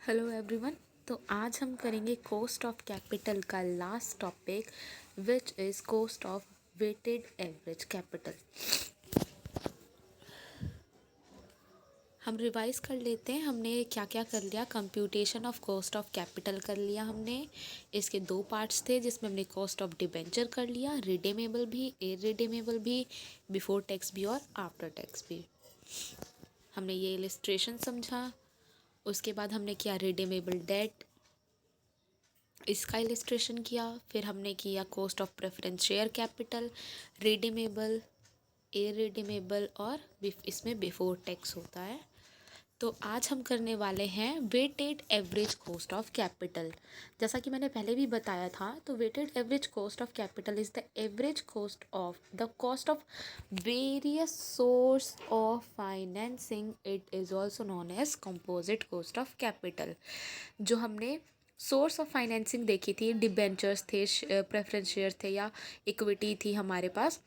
Hello everyone. तो आज हम करेंगे कॉस्ट ऑफ कैपिटल का last topic which is cost of weighted average capital. हम रिवाइज कर लेते हैं हमने क्या क्या कर लिया। Computation of cost of capital कर लिया हमने। इसके दो पार्ट्स थे जिसमें हमने कॉस्ट ऑफ डिबेंचर कर लिया, रिडीमेबल भी, इररिडीमेबल भी, बिफोर टैक्स भी और आफ्टर टैक्स भी। हमने ये इलिस्ट्रेशन समझा। उसके बाद हमने किया रिडीमेबल डेट, इसका इलिस्ट्रेशन किया। फिर हमने किया cost of preference share capital, redeemable, irredeemable और इसमें बिफोर टैक्स होता है। तो आज हम करने वाले हैं weighted average cost of capital. जैसा कि मैंने पहले भी बताया था, तो weighted average cost of capital is the average cost of the cost of various source of financing. It is also known as composite cost of capital. जो हमने सोर्स ऑफ फाइनेंसिंग देखी थी, डिबेंचर्स थे, प्रेफरेंस शेयर थे या equity थी हमारे पास।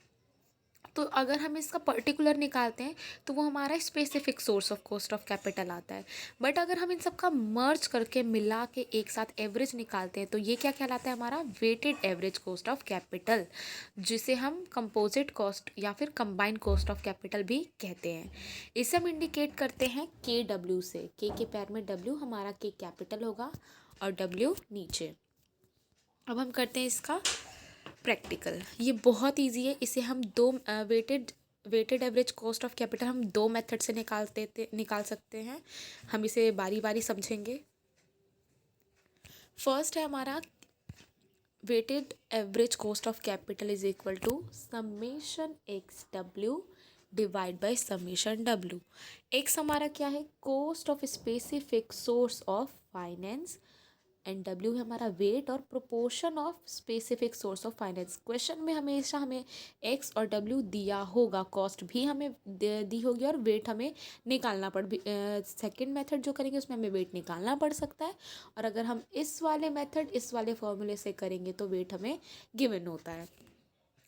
तो अगर हम इसका पर्टिकुलर निकालते हैं तो वो हमारा specific source of cost of capital आता है। बट अगर हम इन सब का मर्ज करके मिला के एक साथ एवरेज निकालते हैं तो ये क्या कहलाता है, हमारा weighted average cost of capital, जिसे हम कंपोजिट कॉस्ट या फिर कंबाइंड कॉस्ट ऑफ कैपिटल भी कहते हैं। इसे हम इंडिकेट करते हैं KW से। के पैर में W, हमारा के कैपिटल होगा और W नीचे। अब हम करते हैं इसका प्रैक्टिकल। ये बहुत इजी है। इसे हम दो weighted average cost of capital हम दो मेथड से निकाल सकते हैं। हम इसे बारी बारी समझेंगे। फर्स्ट है हमारा weighted average cost of capital is equal to summation X W divide by summation W. X हमारा क्या है, cost of specific source of finance, and W है हमारा वेट और proportion of specific source of finance. Question में हमेशा हमें x और डब्ल्यू दिया होगा, कॉस्ट भी हमें दी होगी और वेट हमें निकालना सेकंड मेथड जो करेंगे उसमें हमें वेट निकालना पड़ सकता है। और अगर हम इस वाले मेथड इस वाले फॉर्मूले से करेंगे तो वेट हमें गिवन होता है।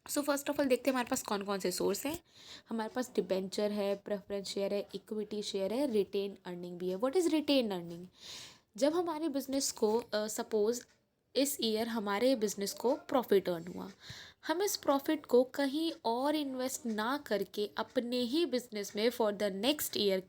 सो फर्स्ट ऑफ ऑल देखते हैं हमारे पास कौन कौन से सोर्स हैं। हमारे पास डिबेंचर है, प्रेफरेंस शेयर है, इक्विटी शेयर है, रिटेन अर्निंग भी है। What is retained earning? जब हमारे बिजनेस को सपोज़ इस ईयर हमारे बिजनेस को प्रॉफिट अर्न हुआ, हम इस प्रॉफिट को कहीं और इन्वेस्ट ना करके अपने ही बिजनेस में फॉर द नेक्स्ट ईयर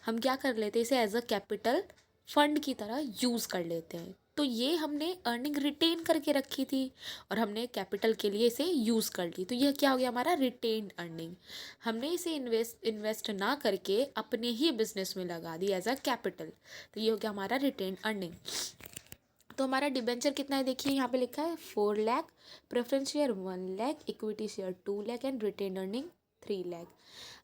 हम क्या कर लेते हैं, इसे एज अ कैपिटल फंड की तरह यूज़ कर लेते हैं। तो ये हमने अर्निंग रिटेन करके रखी थी और हमने कैपिटल के लिए इसे यूज़ कर ली। तो यह क्या हो गया, हमारा रिटेन अर्निंग। हमने इसे इन्वेस्ट ना करके अपने ही बिजनेस में लगा दी एज अ कैपिटल। तो ये हो गया हमारा रिटेन अर्निंग। तो हमारा डिबेंचर कितना है, देखिए यहाँ पे लिखा है 4 lakh, preference share 1 lakh, equity share 2 lakh and retained earning 3 lakh.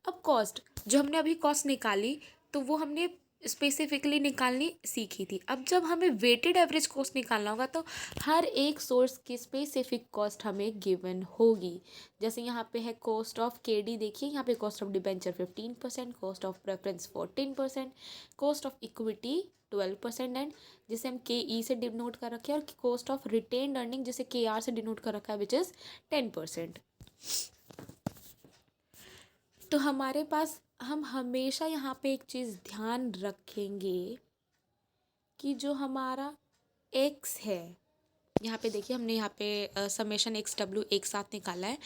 अब कॉस्ट, जो हमने अभी कॉस्ट निकाली तो वो हमने स्पेसिफिकली निकालनी सीखी थी। अब जब हमें वेटेड एवरेज कॉस्ट निकालना होगा तो हर एक सोर्स की स्पेसिफिक कॉस्ट हमें गिवन होगी। जैसे यहाँ पे है कॉस्ट ऑफ KD, देखिए यहाँ पे cost of debenture 15%, cost of preference 14%, cost of equity 12% and जिसे हम KE से डिनोट कर रखे हैं, और कॉस्ट ऑफ रिटेन अर्निंग जिसे KR से डिनोट कर रखा है विच इज़ 10%। तो हमारे पास हम हमेशा यहाँ पे एक चीज़ ध्यान रखेंगे कि जो हमारा x है, यहाँ पे देखिए हमने यहाँ पे समेशन XW एक साथ निकाला है।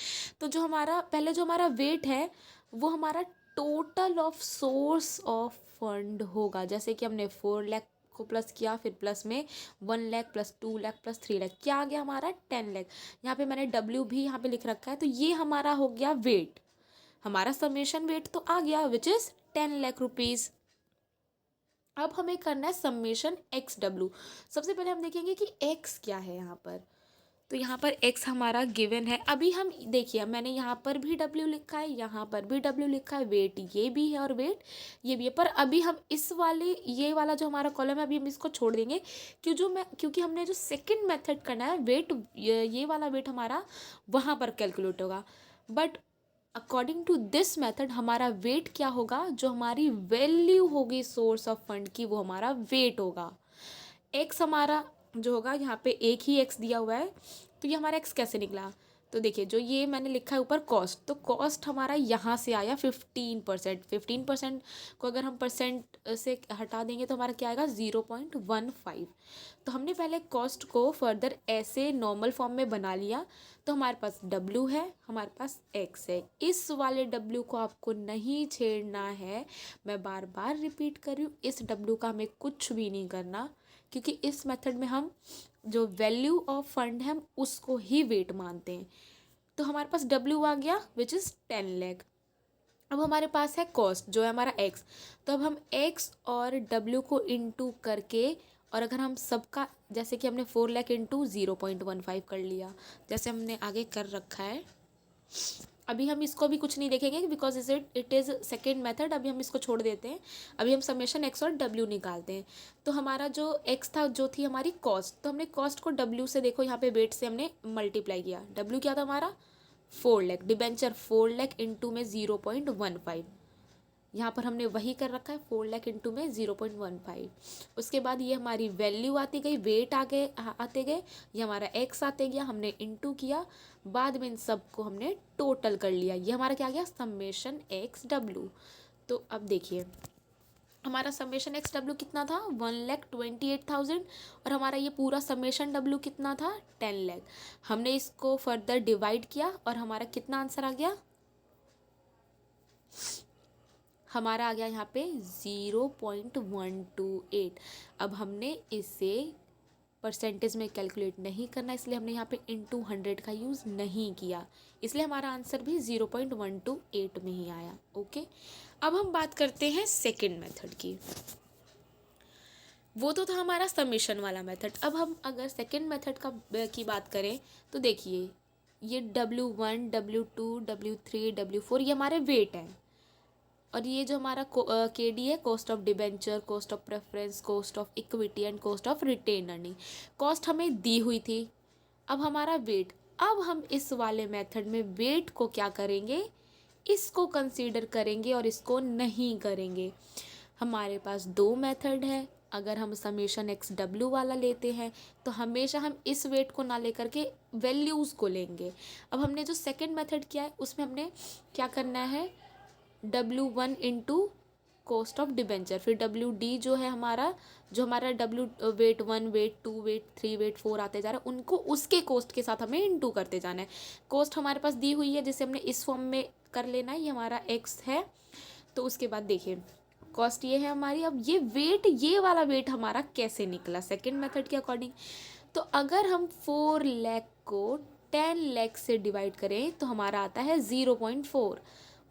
तो जो हमारा पहले जो हमारा वेट है वो हमारा total of source of fund होगा। जैसे कि हमने 4 लाख को प्लस किया, फिर प्लस में 1 लाख प्लस 2 लाख प्लस 3 लाख, क्या आ गया हमारा 10 लाख। यहाँ पे मैंने W भी यहाँ पे लिख रखा है। तो ये हमारा हो गया वेट, हमारा समेशन वेट तो आ गया विच इज़ 10 लाख रुपीज़। अब हमें करना है समेशन XW। सबसे पहले हम देखेंगे कि x क्या है यहाँ पर। तो यहाँ पर x हमारा गिवन है। अभी हम देखिए मैंने यहाँ पर भी W लिखा है, यहाँ पर भी W लिखा है, वेट ये भी है और वेट ये भी है। पर अभी हम इस वाले ये वाला जो हमारा कॉलम है अभी हम इसको छोड़ देंगे क्योंकि हमने जो सेकंड मेथड करना है वेट, ये वाला वेट हमारा वहाँ पर कैलकुलेट होगा। But according to this method हमारा वेट क्या होगा, जो हमारी वैल्यू होगी सोर्स ऑफ फंड की वो हमारा वेट होगा। एक्स हमारा जो होगा, यहाँ पे एक ही एक्स दिया हुआ है तो ये हमारा एक्स कैसे निकला, तो देखिए जो ये मैंने लिखा है ऊपर कॉस्ट, तो कॉस्ट हमारा यहाँ से आया 15%। 15% को अगर हम परसेंट से हटा देंगे तो हमारा क्या आएगा 0.15। तो हमने पहले कॉस्ट को फर्दर ऐसे नॉर्मल फॉर्म में बना लिया। तो हमारे पास W है, हमारे पास X है। इस वाले W को आपको नहीं छेड़ना है, मैं बार बार रिपीट कर रही हूँ, इस W का हमें कुछ भी नहीं करना, क्योंकि इस मेथड में हम जो वैल्यू ऑफ फंड है हम उसको ही वेट मानते हैं। तो हमारे पास W आ गया विच इज़ 10 लाख। अब हमारे पास है कॉस्ट जो है हमारा X। तो अब हम X और W को इंटू करके, और अगर हम सबका जैसे कि हमने 4 लाख इंटू 0.15 कर लिया, जैसे हमने आगे कर रखा है। अभी हम इसको भी कुछ नहीं देखेंगे because it is second method, अभी हम इसको छोड़ देते हैं। अभी हम समेशन X और W निकालते हैं। तो हमारा जो X था जो थी हमारी कॉस्ट, तो हमने कॉस्ट को W से, देखो यहाँ पे वेट से हमने मल्टीप्लाई किया। W क्या था हमारा 4 लाख, डिबेंचर 4 लाख इंटू में 0.15, यहाँ पर हमने वही कर रखा है 4 लाख इंटू में 0.15। उसके बाद ये हमारी वैल्यू आती गई, वेट आते गए, ये हमारा X आते गया, हमने इंटू किया, बाद में इन सबको हमने टोटल कर लिया। ये हमारा क्या गया समेशन XW। तो अब देखिए हमारा समेशन XW कितना था 1,28,000, और हमारा ये पूरा समेशन W कितना था 10 लाख। हमने इसको फर्दर डिवाइड किया और हमारा कितना आंसर आ गया, हमारा आ गया यहाँ पे 0.128। अब हमने इसे परसेंटेज में कैलकुलेट नहीं करना, इसलिए हमने यहाँ पे इंटू 100 का यूज़ नहीं किया, इसलिए हमारा आंसर भी 0.128 में ही आया। ओके, अब हम बात करते हैं सेकंड मेथड की। वो तो था हमारा समेशन वाला मेथड। अब हम अगर सेकंड मेथड की बात करें तो देखिए ये W1, W2, W3, W4 ये हमारे वेट हैं, और ये जो हमारा KD है cost of debenture, cost of preference, cost of equity and cost of retained earning. Cost हमें दी हुई थी। अब हमारा वेट, अब हम इस वाले मेथड में वेट को क्या करेंगे, इसको कंसीडर करेंगे और इसको नहीं करेंगे। हमारे पास दो मेथड है, अगर हम समेशन XW वाला लेते हैं तो हमेशा हम इस वेट को ना लेकर के वैल्यूज़ को लेंगे। अब हमने जो सेकंड मेथड किया है उसमें हमने क्या करना है W1 into cost of debenture, फिर WD जो है हमारा, जो हमारा W weight 1, weight 2, weight 3, weight 4 आते जा रहा है, उनको उसके कॉस्ट के साथ हमें इंटू करते जाना है। कॉस्ट हमारे पास दी हुई है जिसे हमने इस फॉर्म में कर लेना है, ये हमारा X है। तो उसके बाद देखिए कॉस्ट ये है हमारी। अब ये वेट, ये वाला वेट हमारा कैसे निकला सेकेंड मेथड के अकॉर्डिंग, तो अगर हम 4 लाख को 10 लाख से डिवाइड करें तो हमारा आता है 0.4,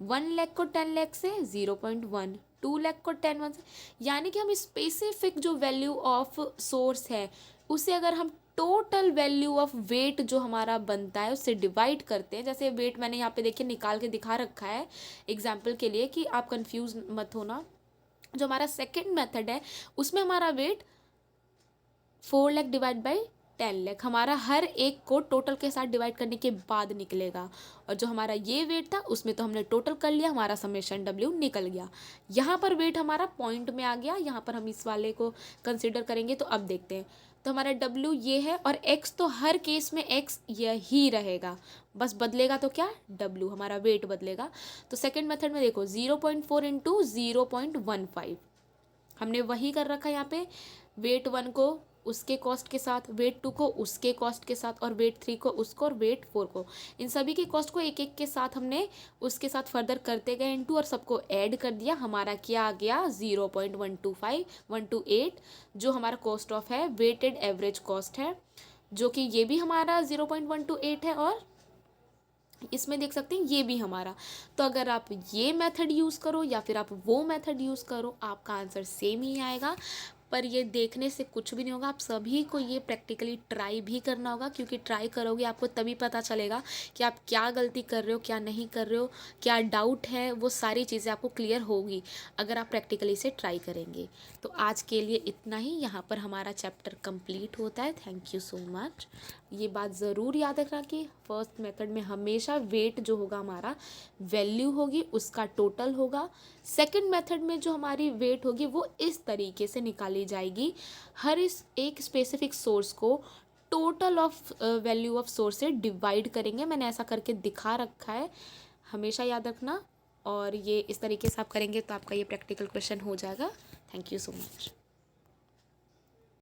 1 लाख को 10 लाख से 0.1, 2 लाख को 10 से, यानी कि हम स्पेसिफिक जो वैल्यू ऑफ सोर्स है उसे अगर हम टोटल वैल्यू ऑफ वेट जो हमारा बनता है उससे डिवाइड करते हैं। जैसे वेट मैंने यहाँ पे देखिए निकाल के दिखा रखा है एग्जाम्पल के लिए कि आप कंफ्यूज मत होना। जो हमारा सेकेंड मेथड है उसमें हमारा weight 4 lakh divide by 10 lakh, हमारा हर एक को टोटल के साथ डिवाइड करने के बाद निकलेगा। और जो हमारा ये वेट था उसमें तो हमने टोटल कर लिया, हमारा समेशन W निकल गया। यहाँ पर वेट हमारा पॉइंट में आ गया, यहाँ पर हम इस वाले को कंसिडर करेंगे। तो अब देखते हैं, तो हमारा W ये है और X तो हर केस में X यही रहेगा, बस बदलेगा तो क्या W, हमारा वेट बदलेगा। तो सेकेंड मेथड में देखो 0.4 इंटू 0.15 हमने वही कर रखा है यहाँ पे, वेट 1 को उसके कॉस्ट के साथ, वेट 2 को उसके कॉस्ट के साथ, और वेट 3 को उसको, और वेट 4 को, इन सभी के कॉस्ट को एक एक के साथ हमने उसके साथ फर्दर करते गए इंटू, और सबको ऐड कर दिया। हमारा क्या आ गया 0.128 जो हमारा कॉस्ट ऑफ है, वेटेड एवरेज कॉस्ट है, जो कि ये भी हमारा 0.128 है, और इसमें देख सकते हैं ये भी हमारा। तो अगर आप ये मेथड यूज़ करो या फिर आप वो मेथड यूज़ करो आपका आंसर सेम ही आएगा। पर ये देखने से कुछ भी नहीं होगा, आप सभी को ये प्रैक्टिकली ट्राई भी करना होगा, क्योंकि ट्राई करोगे आपको तभी पता चलेगा कि आप क्या गलती कर रहे हो, क्या नहीं कर रहे हो, क्या डाउट है, वो सारी चीज़ें आपको क्लियर होगी अगर आप प्रैक्टिकली से ट्राई करेंगे। तो आज के लिए इतना ही, यहाँ पर हमारा चैप्टर कंप्लीट होता है। Thank you so much. ये बात ज़रूर याद रखना कि फर्स्ट मेथड में हमेशा वेट जो होगा हमारा वैल्यू होगी, उसका टोटल होगा। सेकंड मेथड में जो हमारी वेट होगी वो इस तरीके से निकाली जाएगी, हर इस एक स्पेसिफिक सोर्स को total of value of source से डिवाइड करेंगे। मैंने ऐसा करके दिखा रखा है, हमेशा याद रखना। और ये इस तरीके से आप करेंगे तो आपका ये प्रैक्टिकल क्वेश्चन हो जाएगा। Thank you so much.